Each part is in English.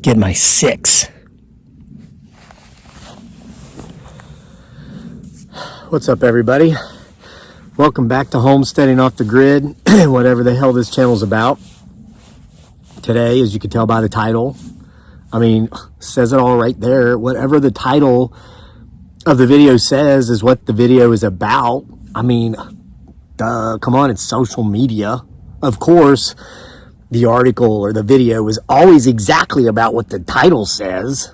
get my 6. What's up, everybody? Welcome back to Homesteading Off the Grid, whatever the hell this channel's about. Today, as you can tell by the title, says it all right there. Whatever the title of the video says is what the video is about. Come on, it's social media. Of course, the article or the video is always exactly about what the title says.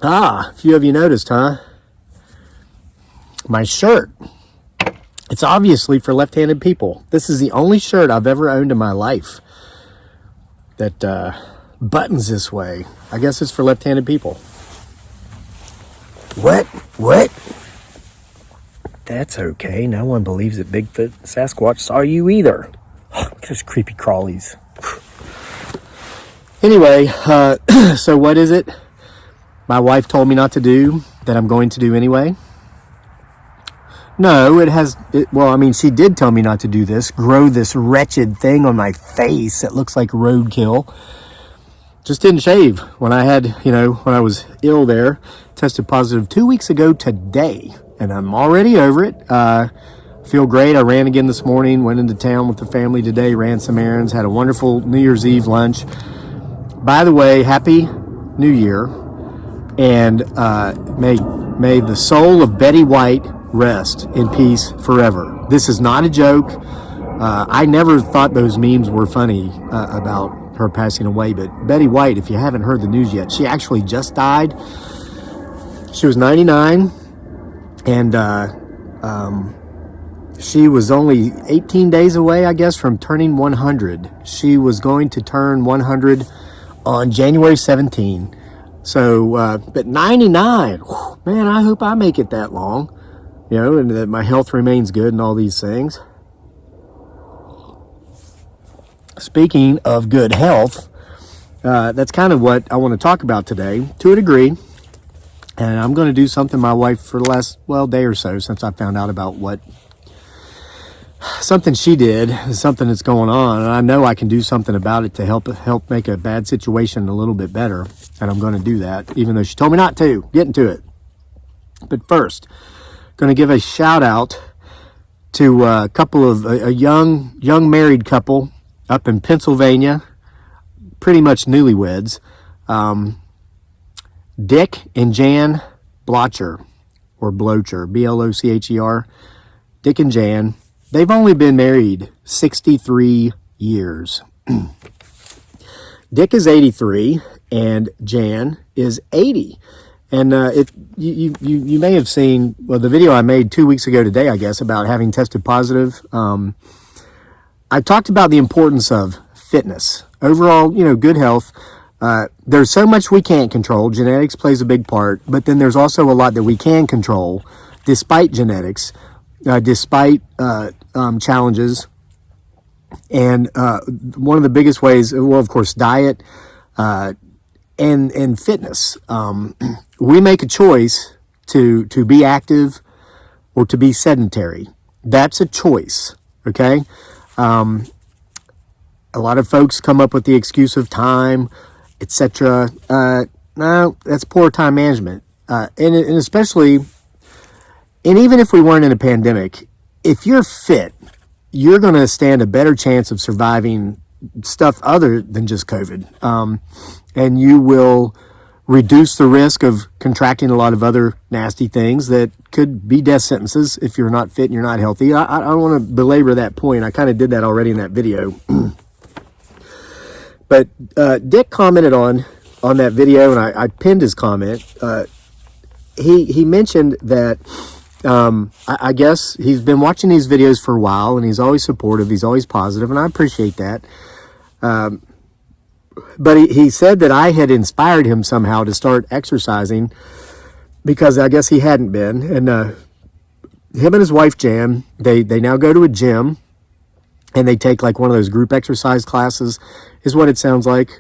A few of you noticed, huh? My shirt. It's obviously for left-handed people. This is the only shirt I've ever owned in my life that buttons this way. I guess it's for left-handed people. What? That's okay. No one believes that Bigfoot and Sasquatch saw you either. Look at those creepy crawlies. Anyway, so what is it my wife told me not to do that I'm going to do anyway? No, she did tell me not to do this. Grow this wretched thing on my face that looks like roadkill. Just didn't shave when I had, when I was ill there. Tested positive 2 weeks ago today, and I'm already over it. Feel great. I ran again this morning, went into town with the family today, ran some errands, had a wonderful New Year's Eve lunch. By the way, Happy New Year, and may the soul of Betty White rest in peace forever. This is not a joke. I never thought those memes were funny about her passing away, but Betty White, if you haven't heard the news yet, she actually just died. She was 99, and she was only 18 days away, I guess, from turning 100. She was going to turn 100 on January 17. So, but 99, man, I hope I make it that long. And that my health remains good and all these things. Speaking of good health, that's kind of what I want to talk about today, to a degree. And I'm going to do something my wife, for the last, day or so, since I found out about something she did, something that's going on. And I know I can do something about it to help make a bad situation a little bit better. And I'm going to do that, even though she told me not to. Get into it. But first, going to give a shout out to a couple of a young married couple up in Pennsylvania, pretty much newlyweds, Dick and Jan Blocher, or Blocher, B-L-O-C-H-E-R, Dick and Jan. They've only been married 63 years. Dick is 83 and Jan is 80. And if you may have seen, the video I made 2 weeks ago today, I guess, about having tested positive. I talked about the importance of fitness, overall, good health. There's so much we can't control. Genetics plays a big part, but then there's also a lot that we can control, despite genetics, despite challenges. And one of the biggest ways, of course, diet and fitness. We make a choice to be active or to be sedentary. That's a choice, okay? A lot of folks come up with the excuse of time, etc. No, that's poor time management. And especially, and even if we weren't in a pandemic, if you're fit, you're going to stand a better chance of surviving stuff other than just COVID. And you will reduce the risk of contracting a lot of other nasty things that could be death sentences if you're not fit and you're not healthy. I don't want to belabor that point. I kind of did that already in that video. But Dick commented on that video, and I pinned his comment. He mentioned that I guess he's been watching these videos for a while, and he's always supportive. He's always positive, and I appreciate that. But he said that I had inspired him somehow to start exercising because I guess he hadn't been. And him and his wife, Jan, they now go to a gym, and they take like one of those group exercise classes, is what it sounds like.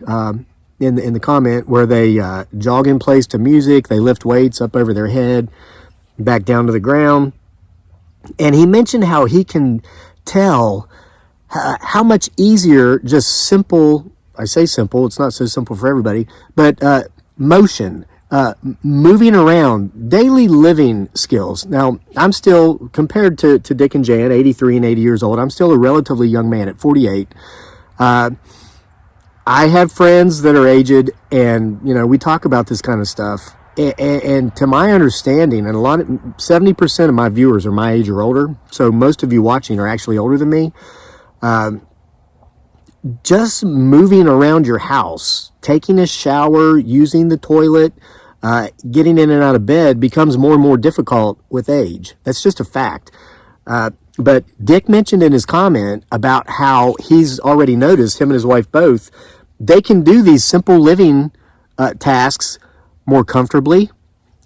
in the comment where they jog in place to music, they lift weights up over their head, back down to the ground. And he mentioned how he can tell how much easier just simple, I say simple, it's not so simple for everybody, but motion, moving around, daily living skills. Now, I'm still, compared to Dick and Jan, 83 and 80 years old, I'm still a relatively young man at 48. I have friends that are aged, and, you know, we talk about this kind of stuff. And to my understanding, and 70% of my viewers are my age or older, so most of you watching are actually older than me. Just moving around your house, taking a shower, using the toilet, getting in and out of bed becomes more and more difficult with age. That's just a fact. But Dick mentioned in his comment about how he's already noticed, him and his wife both, they can do these simple living tasks more comfortably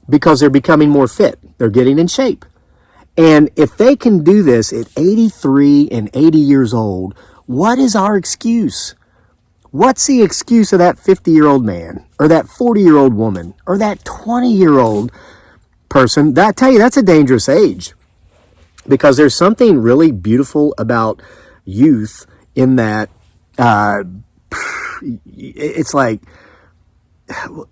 because they're becoming more fit. They're getting in shape. And if they can do this at 83 and 80 years old, what is our excuse? What's the excuse of that 50-year-old man or that 40-year-old woman or that 20-year-old person? I tell you, that's a dangerous age, because there's something really beautiful about youth in that it's like,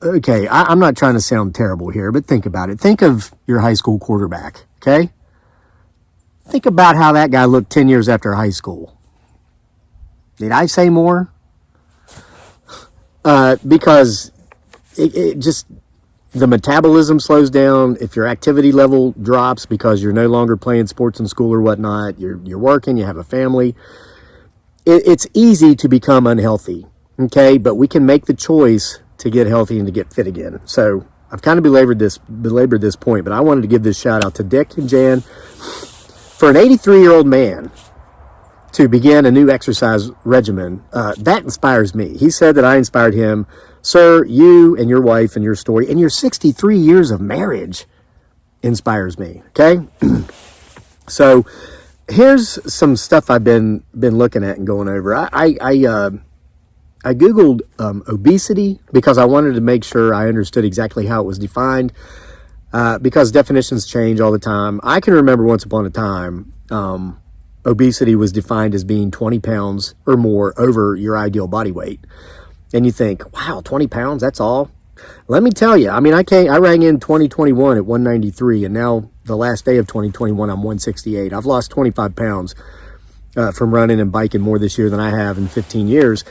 okay, I'm not trying to sound terrible here, but think about it. Think of your high school quarterback, okay? Think about how that guy looked 10 years after high school. Did I say more? Because it just, the metabolism slows down. If your activity level drops because you're no longer playing sports in school or whatnot, you're working, you have a family, it's easy to become unhealthy, okay? But we can make the choice to get healthy and to get fit again. So I've kind of belabored this point, but I wanted to give this shout out to Dick and Jan. For an 83-year-old man to begin a new exercise regimen, that inspires me. He said that I inspired him. Sir, you and your wife and your story and your 63 years of marriage inspires me, okay? So here's some stuff I've been looking at and going over. I Googled obesity because I wanted to make sure I understood exactly how it was defined, because definitions change all the time. I can remember once upon a time, obesity was defined as being 20 pounds or more over your ideal body weight. And you think, wow, 20 pounds, that's all? Let me tell you, I mean, I rang in 2021 at 193, and now the last day of 2021, I'm 168. I've lost 25 pounds from running and biking more this year than I have in 15 years.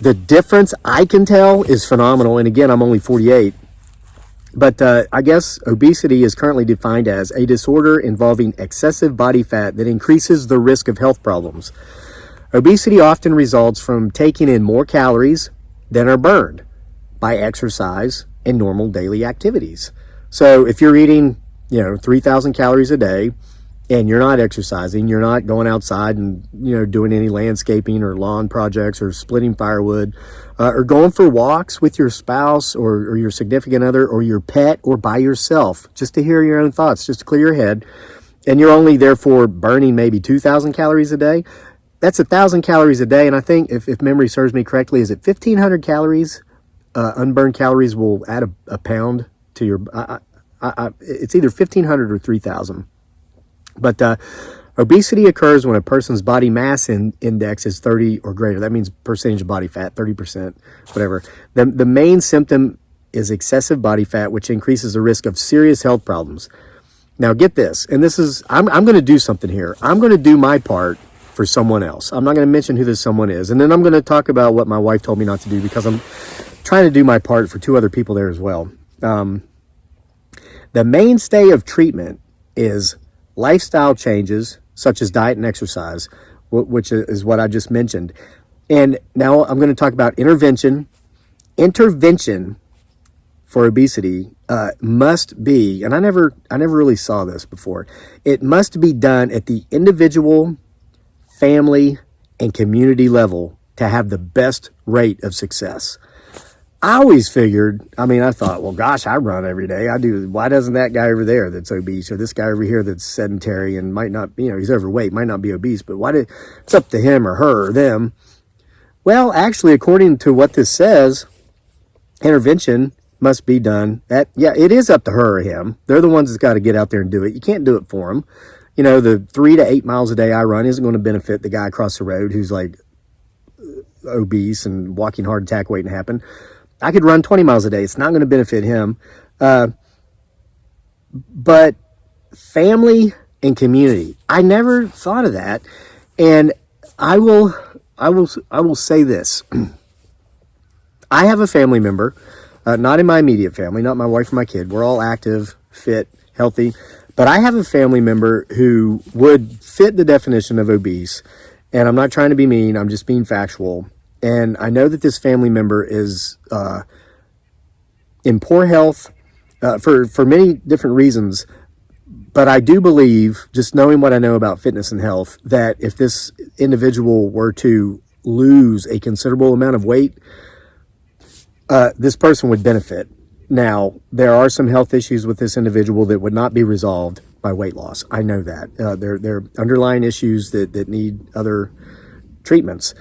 The difference I can tell is phenomenal. And again, I'm only 48. But I guess obesity is currently defined as a disorder involving excessive body fat that increases the risk of health problems. Obesity often results from taking in more calories than are burned by exercise and normal daily activities. So if you're eating, 3,000 calories a day, and you're not exercising, you're not going outside and, doing any landscaping or lawn projects or splitting firewood, or going for walks with your spouse or your significant other or your pet or by yourself, just to hear your own thoughts, just to clear your head, and you're only therefore burning maybe 2,000 calories a day, that's 1,000 calories a day. And I think, if memory serves me correctly, is it 1,500 calories? Unburned calories will add a pound to your, it's either 1,500 or 3,000. But obesity occurs when a person's body mass index is 30 or greater. That means percentage of body fat, 30%, whatever. The main symptom is excessive body fat, which increases the risk of serious health problems. Now get this, and this is, I'm going to do something here. I'm going to do my part for someone else. I'm not going to mention who this someone is. And then I'm going to talk about what my wife told me not to do, because I'm trying to do my part for 2 other people there as well. The mainstay of treatment is lifestyle changes, such as diet and exercise, which is what I just mentioned. And now I'm going to talk about intervention. Intervention for obesity must be, and I never really saw this before, it must be done at the individual, family, and community level to have the best rate of success. I always figured, I thought, well, gosh, I run every day. I do. Why doesn't that guy over there that's obese, or this guy over here that's sedentary and might not, he's overweight, might not be obese, but it's up to him or her or them. Well, actually, according to what this says, intervention must be done at, yeah, it is up to her or him. They're the ones that's got to get out there and do it. You can't do it for them. You know, the 3 to 8 miles a day I run isn't going to benefit the guy across the road who's like obese and walking heart attack waiting to happen. I could run 20 miles a day. It's not going to benefit him. But family and community, I never thought of that. And I will say this. I have a family member, not in my immediate family, not my wife or my kid. We're all active, fit, healthy. But I have a family member who would fit the definition of obese. And I'm not trying to be mean. I'm just being factual. And I know that this family member is in poor health for many different reasons. But I do believe, just knowing what I know about fitness and health, that if this individual were to lose a considerable amount of weight, this person would benefit. Now, there are some health issues with this individual that would not be resolved by weight loss. I know that. There are underlying issues that need other treatments.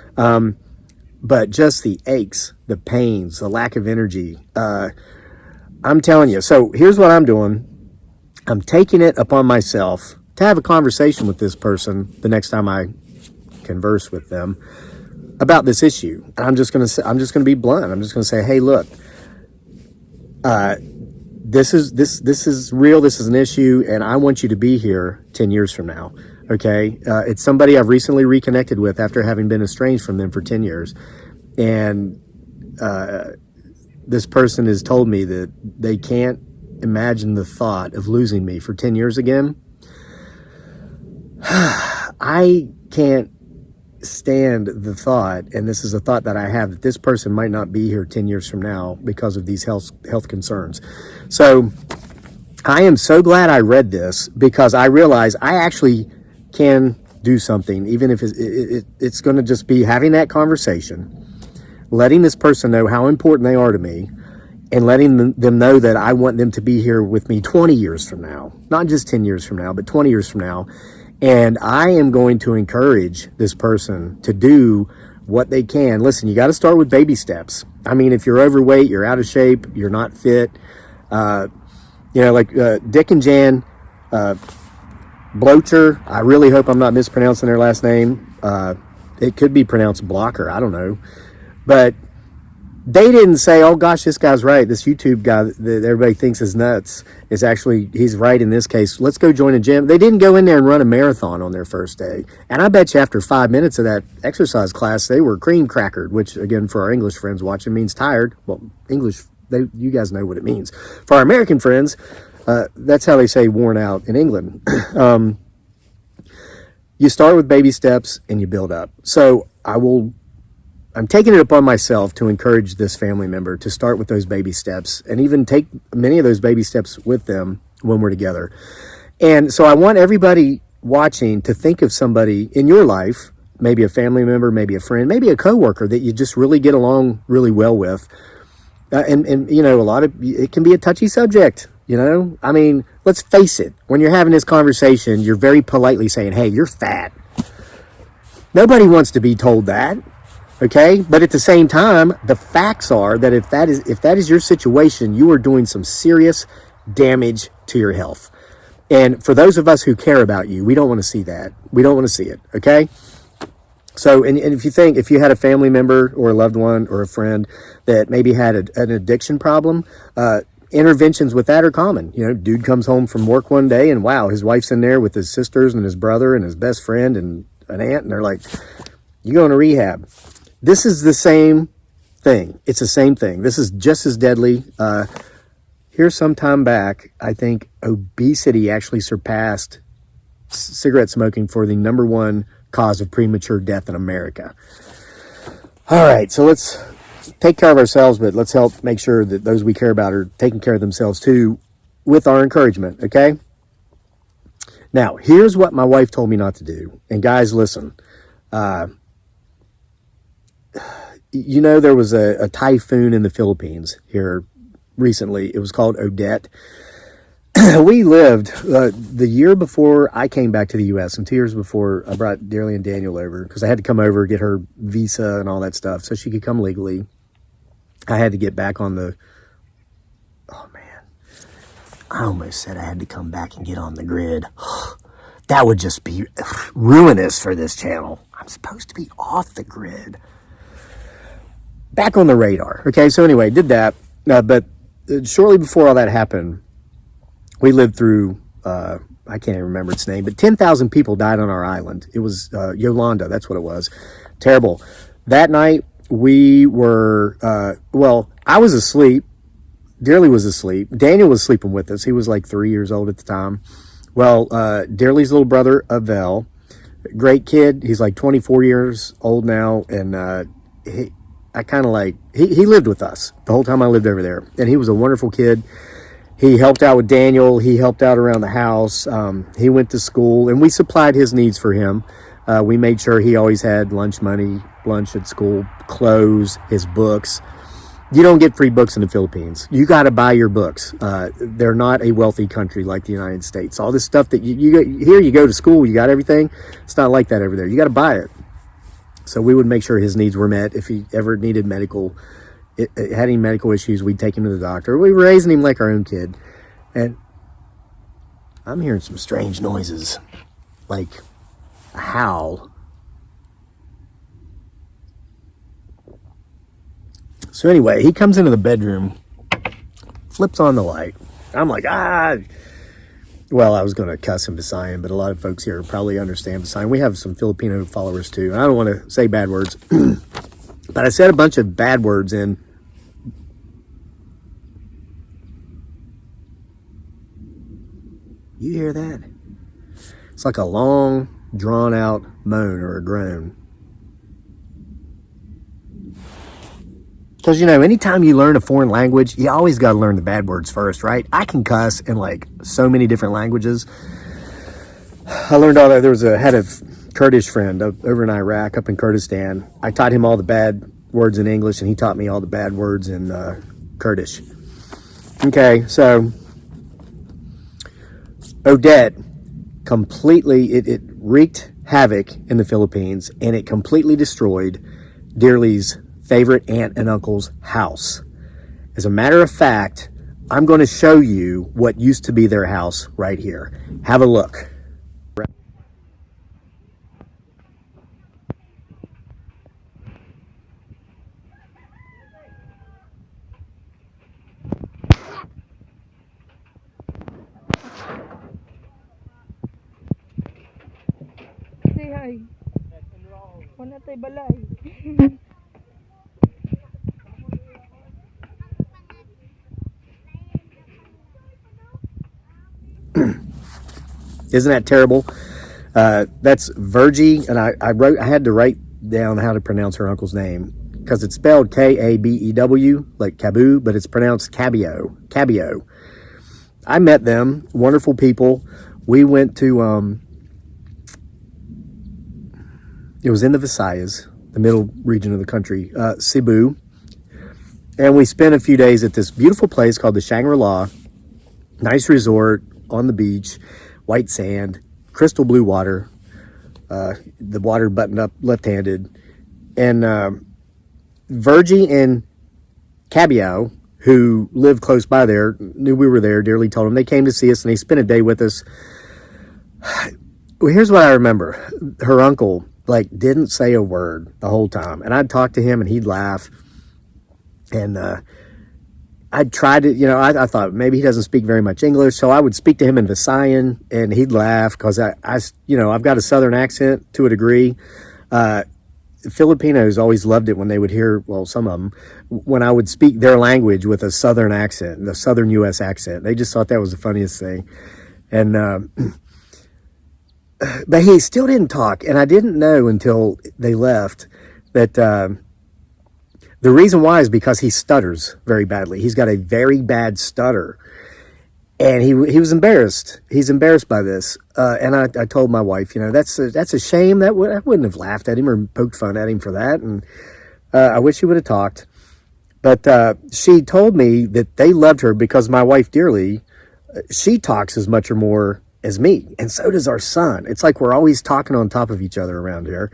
But just the aches, the pains, the lack of energy, I'm telling you. So here's what I'm doing. I'm taking it upon myself to have a conversation with this person the next time I converse with them about this issue. And I'm just going to be blunt. I'm just going to say, hey, look, this is real. This is an issue, and I want you to be here 10 years from now. Okay. It's somebody I've recently reconnected with after having been estranged from them for 10 years. And, this person has told me that they can't imagine the thought of losing me for 10 years again. I can't stand the thought, and this is a thought that I have, that this person might not be here 10 years from now because of these health concerns. So I am so glad I read this, because I realize I actually can do something, even if it's going to just be having that conversation, letting this person know how important they are to me, and letting them know that I want them to be here with me 20 years from now, not just 10 years from now, but 20 years from now. And I am going to encourage this person to do what they can. Listen, you got to start with baby steps. I mean, if you're overweight, you're out of shape, you're not fit, like Dick and Jan Blocher, I really hope I'm not mispronouncing their last name. It could be pronounced Blocker, I don't know. But they didn't say, oh gosh, this guy's right. This YouTube guy that everybody thinks is nuts is actually, he's right in this case. Let's go join a gym. They didn't go in there and run a marathon on their first day. And I bet you after 5 minutes of that exercise class, they were cream crackered, which again, for our English friends watching, means tired. Well, English, you guys know what it means. For our American friends, that's how they say worn out in England. You start with baby steps and you build up. So I'm taking it upon myself to encourage this family member to start with those baby steps, and even take many of those baby steps with them when we're together. And so I want everybody watching to think of somebody in your life, maybe a family member, maybe a friend, maybe a coworker that you just really get along really well with. And it can be a touchy subject, I mean, let's face it. When you're having this conversation, you're very politely saying, hey, you're fat. Nobody wants to be told that. Okay, but at the same time, the facts are that if that is your situation, you are doing some serious damage to your health. And for those of us who care about you, we don't want to see that. We don't want to see it. Okay. So, and if you had a family member or a loved one or a friend that maybe had an addiction problem, interventions with that are common. Dude comes home from work one day and wow, his wife's in there with his sisters and his brother and his best friend and an aunt, and they're like, you going to rehab. This is the same thing. It's the same thing. This is just as deadly. Here some time back, I think obesity actually surpassed cigarette smoking for the number one cause of premature death in America. All right, so let's take care of ourselves, but let's help make sure that those we care about are taking care of themselves too with our encouragement, okay? Now, here's what my wife told me not to do. And guys, listen. There was a typhoon in the Philippines here recently. It was called Odette. We lived the year before I came back to the U.S. and 2 years before I brought Dearly and Daniel over, because I had to come over, get her visa and all that stuff so she could come legally. I had to get back on the, oh man, I almost said I had to come back and get on the grid. That would just be ruinous for this channel. I'm supposed to be off the grid. Back on the radar. Okay, so anyway, did that. But shortly before all that happened, we lived through, I can't even remember its name, but 10,000 people died on our island. It was Yolanda, that's what it was. Terrible. That night, we were, well, I was asleep. Dearly was asleep. Daniel was sleeping with us. He was like 3 years old at the time. Well, Dearly's little brother, Avel, great kid. He's like 24 years old now. And I kind of like, he lived with us the whole time I lived over there. And he was a wonderful kid. He helped out with Daniel. He helped out around the house. He went to school, and we supplied his needs for him. We made sure he always had lunch money, lunch at school, clothes, his books. You don't get free books in the Philippines. You got to buy your books. They're not a wealthy country like the United States. All this stuff that here you go to school, you got everything. It's not like that over there. You got to buy it. So we would make sure his needs were met. If he ever needed had any medical issues, we'd take him to the doctor. We were raising him like our own kid. And I'm hearing some strange noises, like a howl. So anyway, he comes into the bedroom, flips on the light. I'm like, well, I was going to cuss him Visayan, but a lot of folks here probably understand Visayan. We have some Filipino followers too. And I don't want to say bad words, but I said a bunch of bad words in. You hear that? It's like a long, drawn out moan or a groan. Because, anytime you learn a foreign language, you always got to learn the bad words first, right? I can cuss in like so many different languages. I learned all that. Had a Kurdish friend over in Iraq, up in Kurdistan. I taught him all the bad words in English, and he taught me all the bad words in Kurdish. Okay, so Odette completely, it wreaked havoc in the Philippines, and it completely destroyed Dearly's favorite aunt and uncle's house. As a matter of fact, I'm going to show you what used to be their house right here. Have a look. Say hi. Wala tay balay. Isn't that terrible? That's Virgie, and I had to write down how to pronounce her uncle's name because it's spelled Kabew, like Kabu, but it's pronounced Cabio. Cabio. I met them, wonderful people. We went to, it was in the Visayas, the middle region of the country, Cebu. And we spent a few days at this beautiful place called the Shangri-La. Nice resort on the beach, white sand, crystal blue water, the water buttoned up left-handed. And Virgie and Cabio, who lived close by there, knew we were there. Dearly told them. They came to see us, and they spent a day with us. Well, here's what I remember. Her uncle, didn't say a word the whole time. And I'd talk to him, and he'd laugh. And I'd try to, I thought maybe he doesn't speak very much English. So I would speak to him in Visayan, and he'd laugh because I've got a Southern accent to a degree. Filipinos always loved it when they would hear, well, some of them, when I would speak their language with a Southern accent, the Southern U.S. accent. They just thought that was the funniest thing. And, but he still didn't talk. And I didn't know until they left that, the reason why is because he stutters very badly. He's got a very bad stutter. And he was embarrassed. He's embarrassed by this. And I told my wife, that's a shame. I wouldn't have laughed at him or poked fun at him for that. And I wish he would have talked. But she told me that they loved her because my wife, Dearly, she talks as much or more as me. And so does our son. It's like we're always talking on top of each other around here.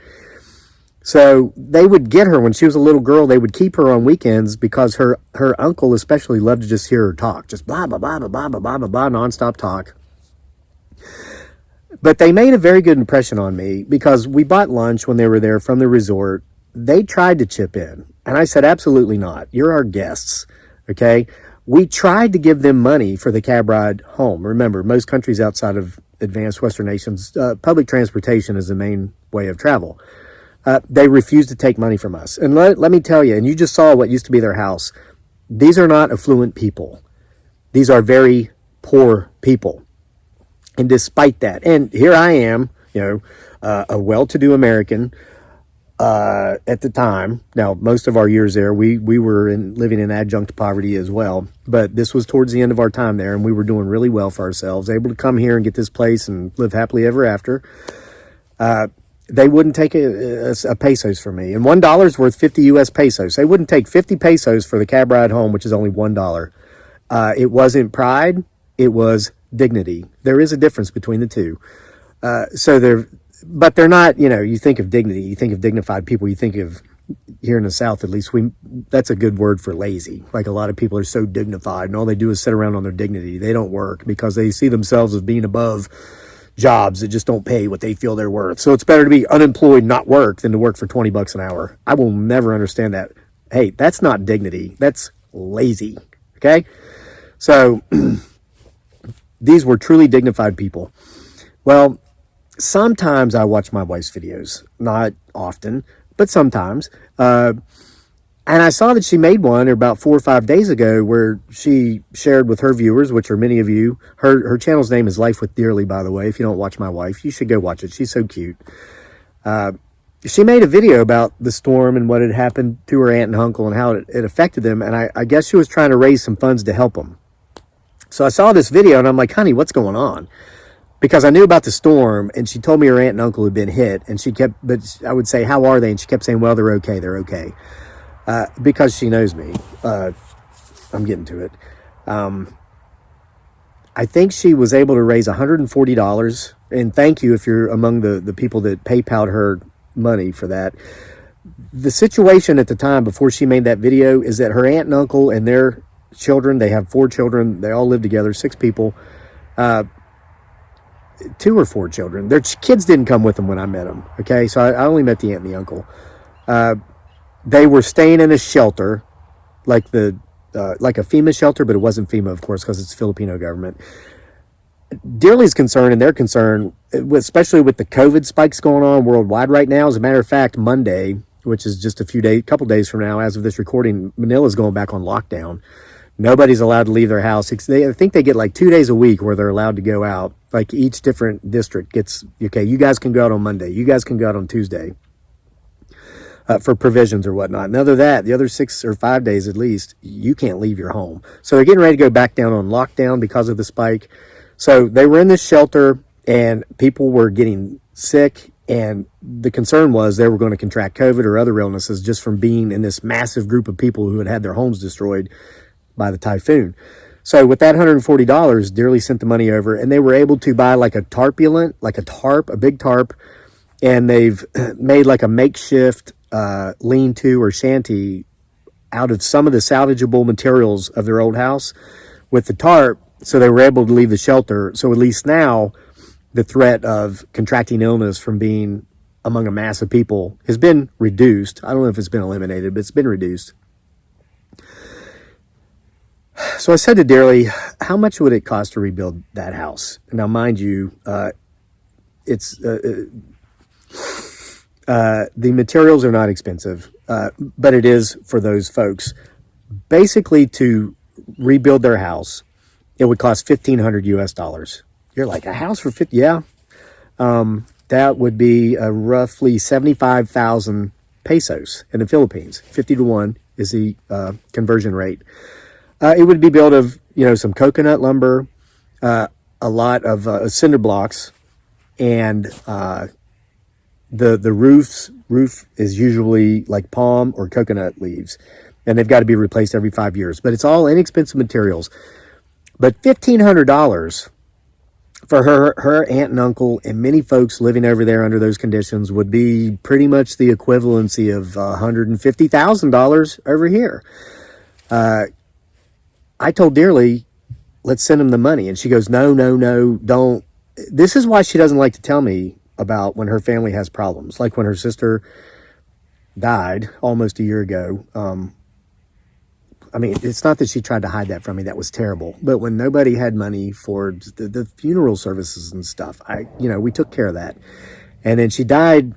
So they would get her when she was a little girl. They would keep her on weekends because her uncle especially loved to just hear her talk, just blah blah blah blah blah blah blah blah blah, nonstop talk. But they made a very good impression on me because we bought lunch when they were there from the resort. They tried to chip in, and I said, absolutely not. You're our guests, okay? We tried to give them money for the cab ride home. Remember, most countries outside of advanced Western nations, public transportation is the main way of travel. They refused to take money from us. And let me tell you, and you just saw what used to be their house. These are not affluent people. These are very poor people. And despite that, and here I am, a well-to-do American at the time. Now, most of our years there, we were living in adjunct poverty as well. But this was towards the end of our time there, and we were doing really well for ourselves, able to come here and get this place and live happily ever after. They wouldn't take a pesos from me. And $1 is worth 50 U.S. pesos. They wouldn't take 50 pesos for the cab ride home, which is only $1. It wasn't pride. It was dignity. There is a difference between the two. But they're not, you think of dignity, you think of dignified people, you think of, here in the South at least, that's a good word for lazy. Like a lot of people are so dignified and all they do is sit around on their dignity. They don't work because they see themselves as being above jobs that just don't pay what they feel they're worth. So it's better to be unemployed, not work, than to work for $20 an hour. I will never understand that. Hey, that's not dignity. That's lazy. Okay? So these were truly dignified people. Well, sometimes I watch my wife's videos, not often, but sometimes. And I saw that she made one about 4 or 5 days ago where she shared with her viewers, which are many of you. Her channel's name is Life with Dearly, by the way. If you don't watch my wife, you should go watch it. She's so cute. She made a video about the storm and what had happened to her aunt and uncle and how it affected them. And I guess she was trying to raise some funds to help them. So I saw this video and I'm like, honey, what's going on? Because I knew about the storm, and she told me her aunt and uncle had been hit, and but I would say, how are they? And she kept saying, well, they're okay, because she knows me. I'm getting to it. I think she was able to raise $140, and thank you if you're among the people that PayPal'd her money for that. The situation at the time before she made that video is that her aunt and uncle and their children, they have 4 children, they all live together, 6 people, 2 or 4 children. Their kids didn't come with them when I met them. Okay, so I only met the aunt and the uncle. They were staying in a shelter, like a FEMA shelter, but it wasn't FEMA, of course, because it's the Filipino government. Dearly's concern and their concern, especially with the COVID spikes going on worldwide right now. As a matter of fact, Monday, which is just a couple days from now, as of this recording, Manila's going back on lockdown. Nobody's allowed to leave their house. I think they get like 2 days a week where they're allowed to go out. Like each different district gets, okay, you guys can go out on Monday. You guys can go out on Tuesday for provisions or whatnot. And other than that, the other 6 or 5 days at least, you can't leave your home. So they're getting ready to go back down on lockdown because of the spike. So they were in this shelter and people were getting sick. And the concern was they were going to contract COVID or other illnesses just from being in this massive group of people who had had their homes destroyed by the typhoon. So with that $140, Dearly sent the money over, and they were able to buy like a big tarp, and they've made like a makeshift lean-to or shanty out of some of the salvageable materials of their old house with the tarp, so they were able to leave the shelter. So at least now the threat of contracting illness from being among a mass of people has been reduced. I don't know if it's been eliminated, but it's been reduced. So I said to Dearly, how much would it cost to rebuild that house? Now, mind you, the materials are not expensive, but it is for those folks. Basically, to rebuild their house, it would cost $1,500 US. You're like, a house for 50? Yeah. That would be roughly 75,000 pesos in the Philippines. 50 to 1 is the conversion rate. It would be built of, some coconut lumber, a lot of cinder blocks, and the roof is usually like palm or coconut leaves, and they've got to be replaced every 5 years. But it's all inexpensive materials. But $1,500 for her aunt and uncle and many folks living over there under those conditions would be pretty much the equivalency of $150,000 over here. I told Dearly, let's send him the money. And she goes, no, don't. This is why she doesn't like to tell me about when her family has problems. Like when her sister died almost a year ago. I mean, it's not that she tried to hide that from me. That was terrible. But when nobody had money for the funeral services and stuff, we took care of that. And then she died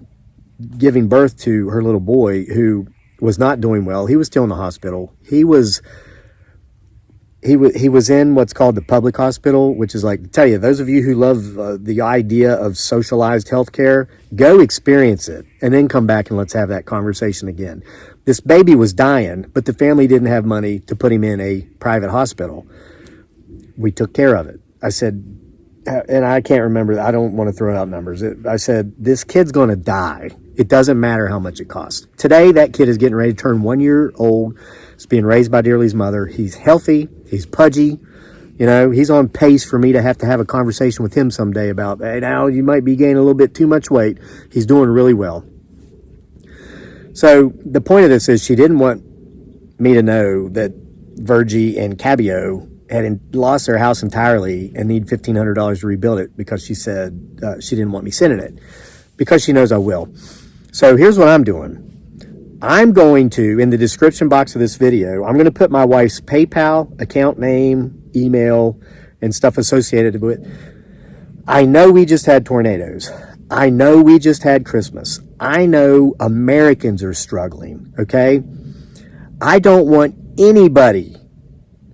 giving birth to her little boy, who was not doing well. He was still in the hospital. He was in what's called the public hospital, which is like, tell you, those of you who love the idea of socialized healthcare, go experience it and then come back and let's have that conversation again. This baby was dying, but the family didn't have money to put him in a private hospital. We took care of it. I said, and I can't remember, I don't want to throw out numbers. I said, this kid's going to die. It doesn't matter how much it costs. Today, that kid is getting ready to turn 1 year old. He's being raised by Dearly's mother. He's healthy. He's pudgy. He's on pace for me to have a conversation with him someday about, hey, now you might be gaining a little bit too much weight. He's doing really well. So the point of this is she didn't want me to know that Virgie and Cabio had lost their house entirely and need $1,500 to rebuild it, because she said she didn't want me sending it, because she knows I will. So here's what I'm doing. I'm going to, in the description box of this video, I'm going to put my wife's PayPal account name, email, and stuff associated with it. I know we just had tornadoes. I know we just had Christmas. I know Americans are struggling, okay? I don't want anybody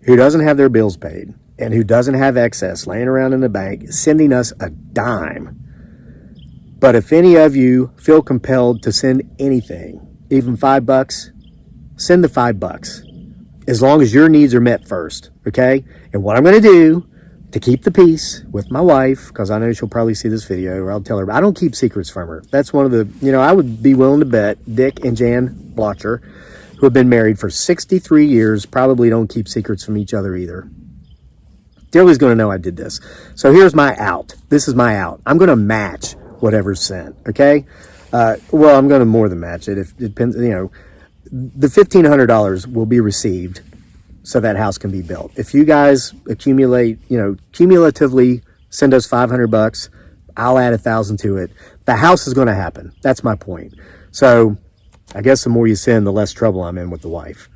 who doesn't have their bills paid and who doesn't have excess laying around in the bank sending us a dime. But if any of you feel compelled to send anything, even $5, send the $5, as long as your needs are met first, okay? And what I'm going to do to keep the peace with my wife, because I know she'll probably see this video, or I'll tell her, I don't keep secrets from her. That's one of the, I would be willing to bet Dick and Jan Blotcher, who have been married for 63 years, probably don't keep secrets from each other either. Dearly's going to know I did this. So here's my out. This is my out. I'm going to match whatever's sent, okay? Well, I'm going to more than match it. If it depends, the $1,500 will be received so that house can be built. If you guys accumulate, cumulatively send us $500, I'll add 1,000 to it. The house is going to happen. That's my point. So I guess the more you send, the less trouble I'm in with the wife.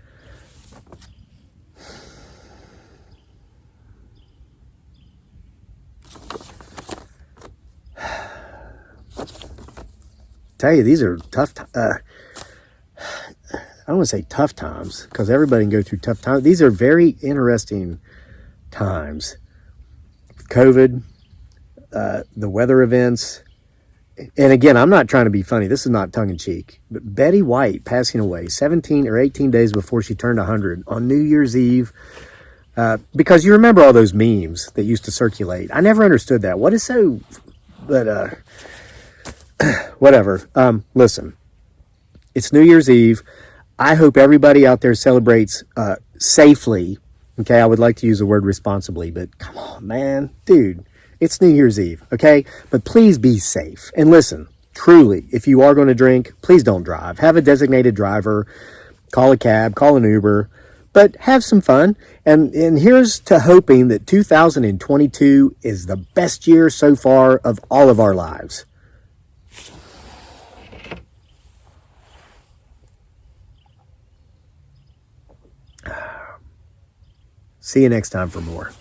Tell you, these are tough. I don't want to say tough times, because everybody can go through tough times. These are very interesting times. COVID, the weather events. And again, I'm not trying to be funny. This is not tongue-in-cheek. But Betty White passing away 17 or 18 days before she turned 100 on New Year's Eve. Because you remember all those memes that used to circulate. I never understood that. What is so... But, whatever. Listen, it's New Year's Eve. I hope everybody out there celebrates safely. Okay, I would like to use the word responsibly, but come on, man. Dude, it's New Year's Eve, okay? But please be safe. And listen, truly, if you are going to drink, please don't drive. Have a designated driver. Call a cab, call an Uber. But have some fun. And here's to hoping that 2022 is the best year so far of all of our lives. See you next time for more.